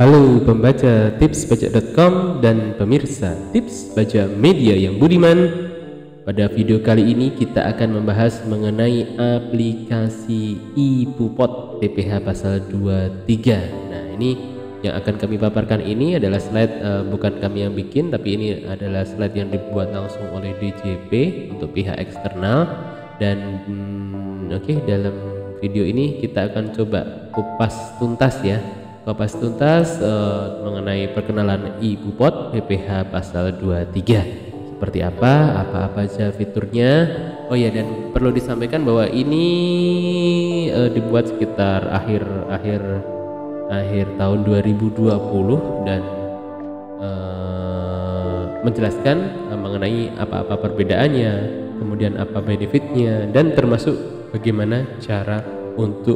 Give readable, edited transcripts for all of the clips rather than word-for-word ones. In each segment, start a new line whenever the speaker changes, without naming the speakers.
Halo pembaca tipsbaca.com dan pemirsa Tips Baca Media yang budiman. Pada video kali ini kita akan membahas mengenai aplikasi iBuPod PPH pasal 23. Nah, ini yang akan kami paparkan ini adalah slide bukan kami yang bikin, tapi ini adalah slide yang dibuat langsung oleh DJP untuk pihak eksternal. Dan dalam video ini kita akan coba kupas tuntas mengenai perkenalan iBuPod PPH pasal 23. Seperti apa aja fiturnya. Oh ya, dan perlu disampaikan bahwa ini dibuat sekitar akhir tahun 2020 dan menjelaskan mengenai apa perbedaannya, kemudian apa benefitnya, dan termasuk bagaimana cara untuk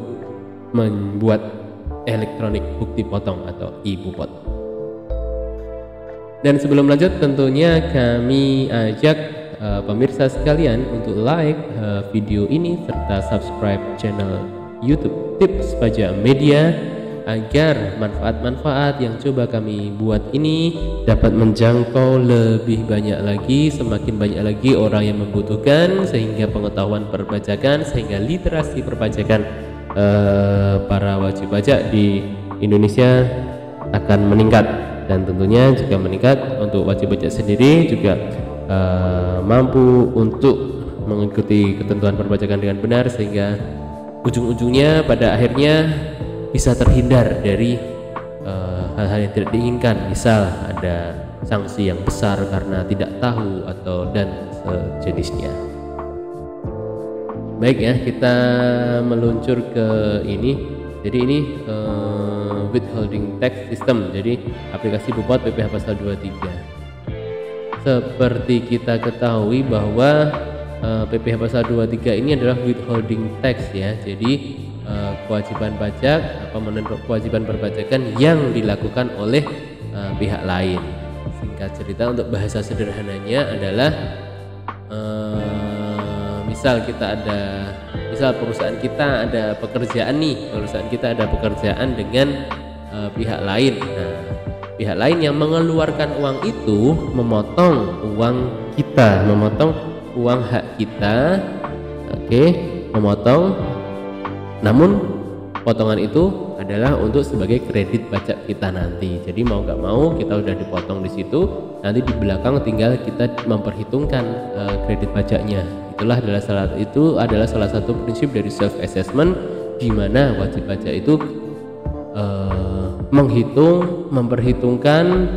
membuat elektronik bukti potong atau iBuPod. Dan sebelum lanjut, tentunya kami ajak pemirsa sekalian untuk like video ini serta subscribe channel YouTube Tips Baca Media agar manfaat-manfaat yang coba kami buat ini dapat menjangkau lebih banyak lagi, semakin banyak lagi orang yang membutuhkan, sehingga pengetahuan perpajakan, sehingga literasi perpajakan para wajib pajak di Indonesia akan meningkat. Dan tentunya jika meningkat, untuk wajib pajak sendiri juga mampu untuk mengikuti ketentuan perpajakan dengan benar, sehingga ujung-ujungnya pada akhirnya bisa terhindar dari hal-hal yang tidak diinginkan, misal ada sanksi yang besar karena tidak tahu atau dan sejenisnya. Baik ya, kita meluncur ke ini. Jadi ini withholding tax system, jadi aplikasi iBuPod PPH pasal 23. Seperti kita ketahui bahwa PPH pasal 23 ini adalah withholding tax ya. Jadi kewajiban pajak, pemenuhan kewajiban perpajakan yang dilakukan oleh pihak lain. Singkat cerita, untuk bahasa sederhananya adalah misal perusahaan kita ada pekerjaan dengan pihak lain. Nah, pihak lain yang mengeluarkan uang itu memotong uang kita, memotong uang hak kita. Memotong. Namun potongan itu adalah untuk sebagai kredit pajak kita nanti. Jadi mau nggak mau kita udah dipotong di situ, nanti di belakang tinggal kita memperhitungkan kredit pajaknya. Itu adalah salah satu prinsip dari self assessment, di mana wajib pajak itu memperhitungkan,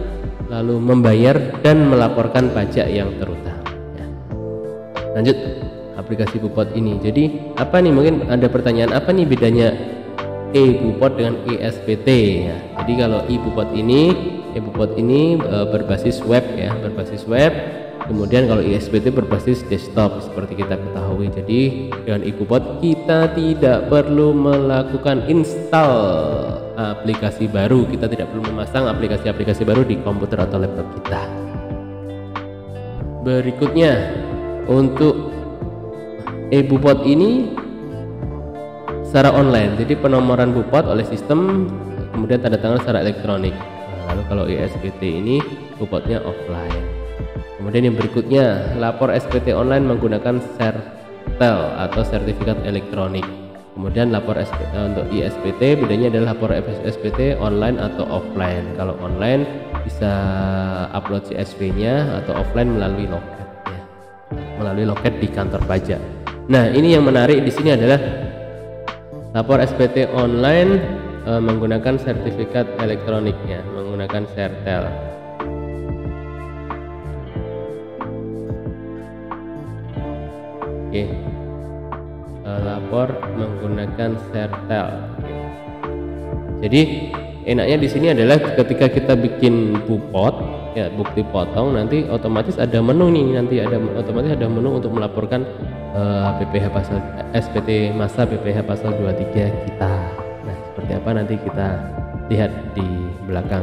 lalu membayar dan melaporkan pajak yang terutama. Lanjut aplikasi iBuPod ini. Jadi apa nih, mungkin ada pertanyaan, apa nih bedanya iBuPod dengan iSPT ya. Jadi kalau iBuPod ini berbasis web. Kemudian kalau iSPT berbasis desktop seperti kita ketahui. Jadi dengan iBuPod kita tidak perlu melakukan install aplikasi baru, kita tidak perlu memasang aplikasi-aplikasi baru di komputer atau laptop kita. Berikutnya, untuk iBuPod ini secara online, jadi penomoran iBuPod oleh sistem, kemudian tanda tangan secara elektronik. Lalu kalau iSPT ini iBuPodnya offline. Kemudian yang berikutnya, lapor SPT online menggunakan SERTEL atau sertifikat elektronik. Kemudian lapor untuk iSPT, bedanya adalah lapor SPT online atau offline. Kalau online bisa upload CSV-nya, atau offline melalui loket di kantor pajak. Nah, ini yang menarik di sini adalah lapor SPT online menggunakan sertifikat elektroniknya, menggunakan SERTEL. Lapor menggunakan SERTEL. Jadi enaknya di sini adalah ketika kita bikin iBuPod ya, bukti potong, nanti otomatis ada menu nih, otomatis ada menu untuk melaporkan PPH pasal SPT masa PPH pasal 23 kita. Nah, seperti apa nanti kita lihat di belakang.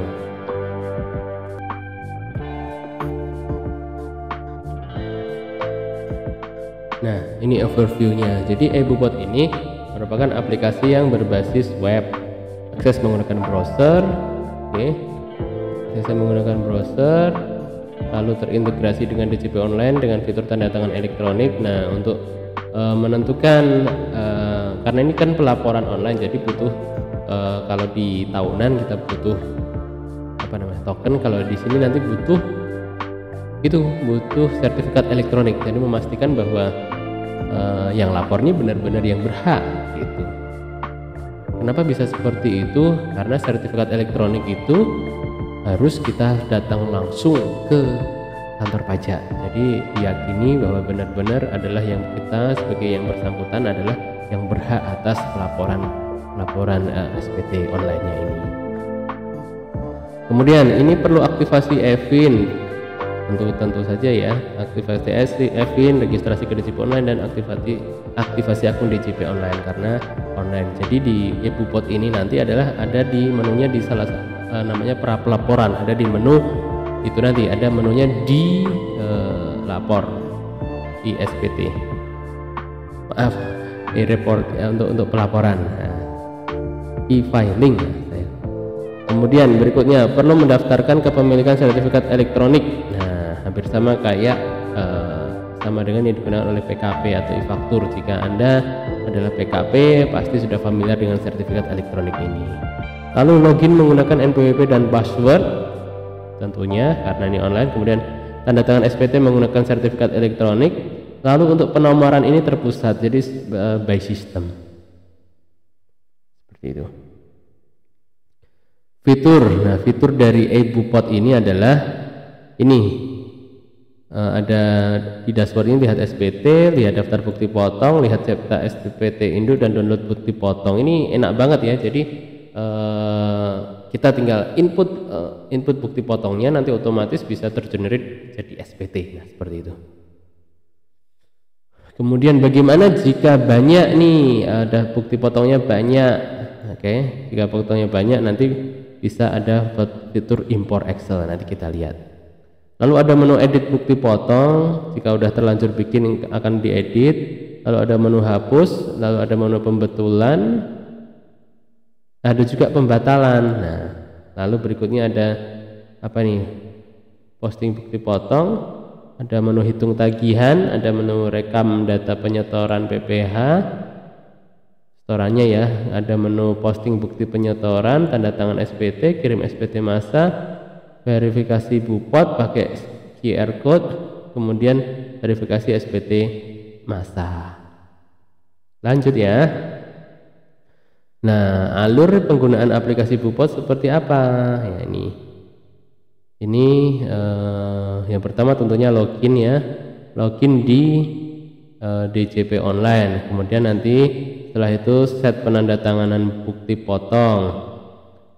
Nah, ini overview-nya. Jadi iBuPod ini merupakan aplikasi yang berbasis web. Akses menggunakan browser, Oke, saya menggunakan browser, lalu terintegrasi dengan DJP online dengan fitur tanda tangan elektronik. Nah, untuk menentukan karena ini kan pelaporan online, jadi butuh kalau di tahunan kita butuh token. Kalau di sini nanti butuh sertifikat elektronik, jadi memastikan bahwa yang lapor ini benar-benar yang berhak gitu. Kenapa bisa seperti itu? Karena sertifikat elektronik itu harus kita datang langsung ke kantor pajak, jadi diyakini bahwa benar-benar adalah yang kita sebagai yang bersangkutan adalah yang berhak atas laporan SPT online-nya ini. Kemudian ini perlu aktivasi e-fin, tentu saja ya, aktivasi e-fin, registrasi ke DJP online, dan aktivasi akun DJP online karena online. Jadi di e-Bupot ini nanti adalah ada di menunya di salah namanya pra pelaporan, ada di menu itu, nanti ada menunya di lapor di SPT, maaf, di report ya, untuk pelaporan, e-filing. Kemudian berikutnya perlu mendaftarkan kepemilikan sertifikat elektronik. Nah, hampir sama kayak sama dengan yang digunakan oleh PKP atau e-faktur. Jika Anda adalah PKP, pasti sudah familiar dengan sertifikat elektronik ini. Lalu login menggunakan NPWP dan password tentunya karena ini online. Kemudian tanda tangan SPT menggunakan sertifikat elektronik. Lalu untuk penomoran ini terpusat, jadi by system seperti itu. Fitur dari e-Bupot ini adalah ini ada di dashboard ini, lihat SPT, lihat daftar bukti potong, lihat cetak SPT induk, dan download bukti potong. Ini enak banget ya, jadi kita tinggal input bukti potongnya, nanti otomatis bisa tergenerate jadi SPT. Nah, seperti itu. Kemudian bagaimana jika banyak nih, ada bukti potongnya banyak. Oke, jika potongnya banyak nanti bisa ada fitur import Excel, nanti kita lihat. Lalu ada menu edit bukti potong, jika udah terlanjur bikin akan diedit. Lalu ada menu hapus, lalu ada menu pembetulan, ada juga pembatalan. Nah, lalu berikutnya ada apa nih, posting bukti potong, ada menu hitung tagihan, ada menu rekam data penyetoran PPh, setorannya ya, ada menu posting bukti penyetoran, tanda tangan SPT, kirim SPT massa, verifikasi Bupot pakai QR code, kemudian verifikasi SPT massa. Lanjut ya. Nah, alur penggunaan aplikasi Bupot seperti apa? Ya, ini yang pertama tentunya login ya, login di DJP online. Kemudian nanti setelah itu set penandatanganan bukti potong,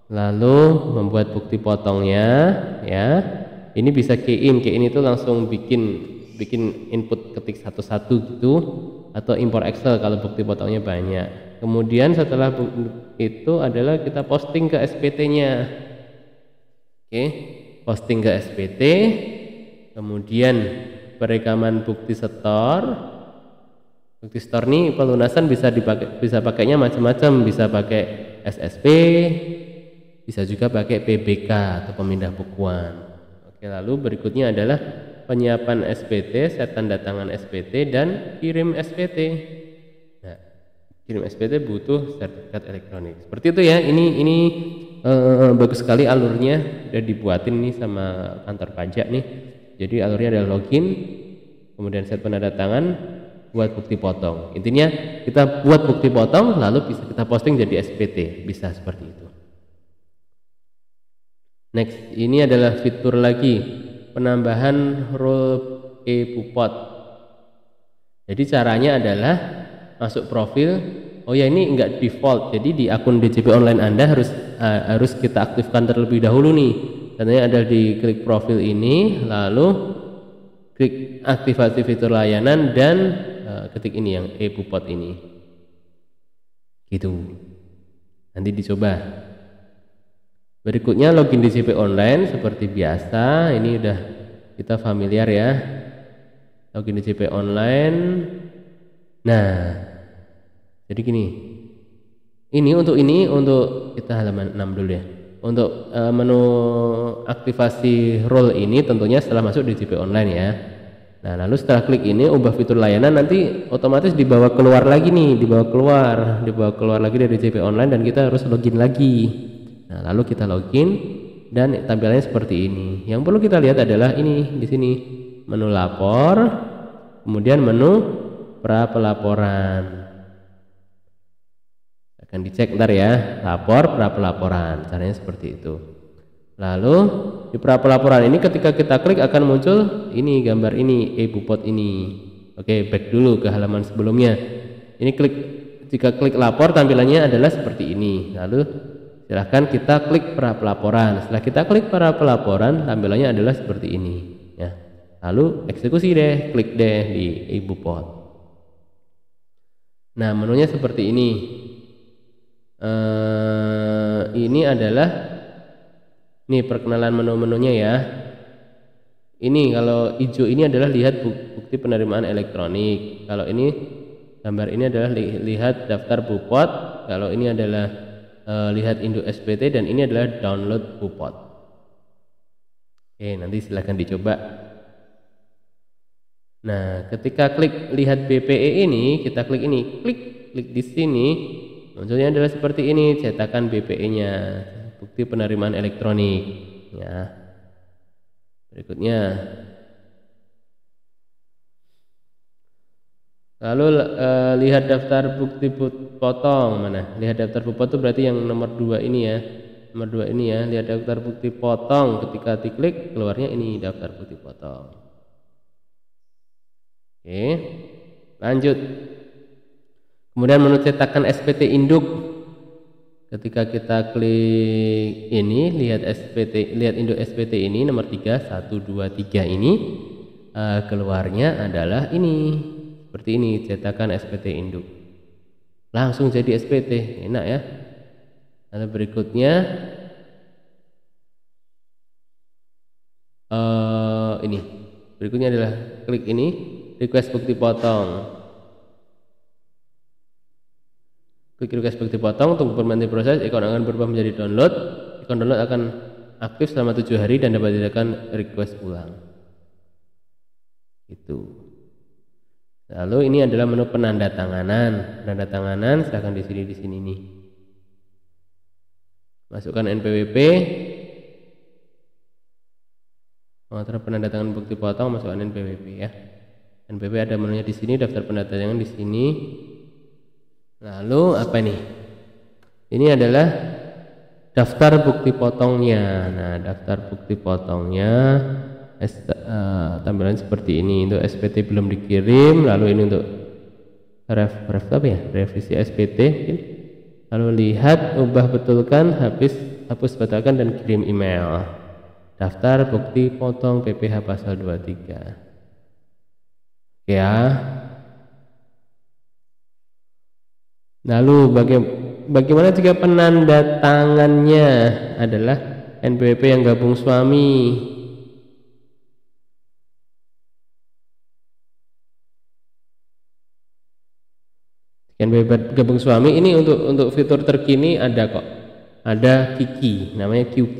lalu membuat bukti potongnya ya. Ini bisa key in itu langsung bikin input ketik satu-satu gitu, atau import Excel kalau bukti potongnya banyak. Kemudian setelah itu adalah kita posting ke SPT-nya. Oke, posting ke SPT, kemudian perekaman bukti setor. Bukti setor nih pelunasan bisa pakainya macam-macam, bisa pakai SSP, bisa juga pakai PBK atau pemindah bukuan. Oke, lalu berikutnya adalah penyiapan SPT, set tanda tangan SPT, dan kirim SPT. Nah, kirim SPT butuh sertifikat elektronik. Seperti itu ya. Ini bagus sekali alurnya, udah dibuatin nih sama kantor pajak nih. Jadi alurnya adalah login, kemudian set penandatangan, buat bukti potong. Intinya kita buat bukti potong, lalu bisa kita posting jadi SPT, bisa seperti itu. Next, ini adalah fitur lagi, penambahan role e-Bupot. Jadi caranya adalah masuk profil. Oh ya, ini enggak default, jadi di akun DJP online Anda harus kita aktifkan terlebih dahulu nih. Caranya ada di klik profil ini, lalu klik aktivasi fitur layanan, dan ketik ini yang e-Bupot ini gitu, nanti dicoba. Berikutnya login DJP online seperti biasa, ini udah kita familiar ya, login DJP online. Nah, jadi gini, ini untuk kita halaman 6 dulu ya. Untuk menu aktivasi role ini tentunya setelah masuk di JP Online ya. Nah, lalu setelah klik ini ubah fitur layanan, nanti otomatis dibawa keluar lagi nih, dibawa keluar lagi dari JP Online dan kita harus login lagi. Nah, lalu kita login dan tampilannya seperti ini. Yang perlu kita lihat adalah ini di sini menu lapor, kemudian menu pra pelaporan. Akan dicek ntar ya, lapor pra pelaporan, caranya seperti itu. Lalu di pra pelaporan ini ketika kita klik akan muncul ini gambar ini e-Bupot ini. Oke, back dulu ke halaman sebelumnya. Ini jika klik lapor tampilannya adalah seperti ini. Lalu silahkan kita klik pra pelaporan. Setelah kita klik pra pelaporan tampilannya adalah seperti ini ya. Lalu eksekusi deh, klik deh di e-Bupot. Nah, menunya seperti ini. Ini adalah perkenalan menu-menunya ya. Ini kalau hijau ini adalah lihat bukti penerimaan elektronik. Kalau ini gambar ini adalah lihat daftar Bupot. Kalau ini adalah lihat induk SPT dan ini adalah download Bupot. Oke, nanti silahkan dicoba. Nah, ketika klik lihat BPE ini, kita klik ini, klik di sini. Munculnya adalah seperti ini, cetakan BPE-nya, bukti penerimaan elektronik ya. Berikutnya. Lalu lihat daftar bukti potong mana? Lihat daftar bupot itu berarti yang nomor 2 ini ya. Nomor 2 ini ya, lihat daftar bukti potong. Ketika diklik keluarnya ini daftar bukti potong. Oke. Lanjut. Kemudian menu cetakan SPT induk. Ketika kita klik ini, lihat induk SPT ini nomor 3, 1, 2, 3 ini keluarnya adalah ini. Seperti ini, cetakan SPT induk. Langsung jadi SPT, enak ya. Lalu berikutnya ini. Berikutnya adalah klik ini, request bukti potong. Klik request bukti potong, tunggu permanent proses, ikon akan berubah menjadi download. Ikon download akan aktif selama 7 hari dan dapat dilakukan request ulang. Itu. Lalu ini adalah menu penanda tanganan. Penanda tanganan silahkan di sini nih. Masukkan NPWP. Terus penanda tangan bukti potong, masukkan NPWP ya. NPWP ada menunya di sini, daftar penanda tangan di sini. Lalu apa nih? Ini adalah daftar bukti potongnya. Nah, daftar bukti potongnya tampilan seperti ini. Untuk SPT belum dikirim. Lalu ini untuk revisi SPT. Lalu lihat, ubah betulkan, hapus batalkan dan kirim email. Daftar bukti potong PPh pasal 23. Ya. Lalu bagaimana jika penanda tangannya adalah NPWP yang gabung suami? NPWP gabung suami ini untuk fitur terkini ada kok. Ada Kiki, namanya QQ.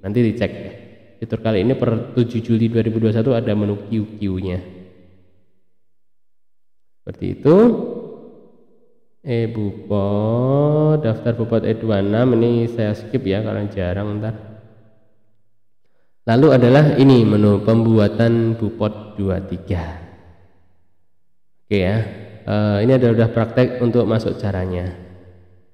Nanti dicek ya. Fitur kali ini per 7 Juli 2021 ada menu QQ-nya. Seperti itu. Bupot, daftar Bupot E26 ini saya skip ya karena jarang ntar. Lalu adalah ini menu pembuatan Bupot 23. Oke ya, ini adalah praktek untuk masuk caranya.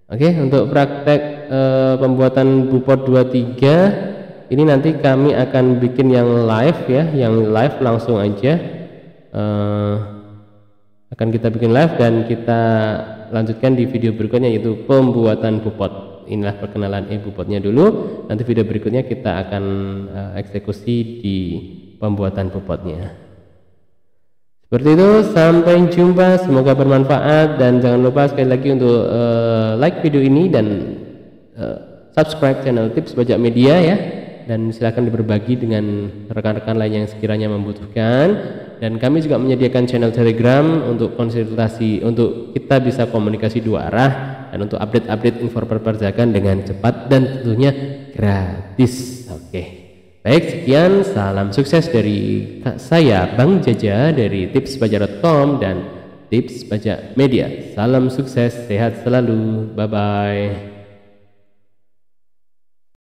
Oke, untuk praktek pembuatan Bupot 23 ini nanti kami akan bikin yang live ya, yang live langsung aja. Akan kita bikin live dan kita lanjutkan di video berikutnya, yaitu pembuatan Bupot. Inilah perkenalan e-Bupotnya dulu. Nanti video berikutnya kita akan eksekusi di pembuatan Bupotnya. Seperti itu, sampai jumpa, semoga bermanfaat dan jangan lupa sekali lagi untuk like video ini dan subscribe channel Tips Pajak Media ya. Dan silakan berbagi dengan rekan-rekan lain yang sekiranya membutuhkan. Dan kami juga menyediakan channel Telegram untuk konsultasi, untuk kita bisa komunikasi 2 arah dan untuk update-update info perpajakan dengan cepat dan tentunya gratis. Oke. Baik, sekian salam sukses dari saya Bang Jaja dari tipspajak.com dan Tips Pajak Media. Salam sukses, sehat selalu. Bye bye.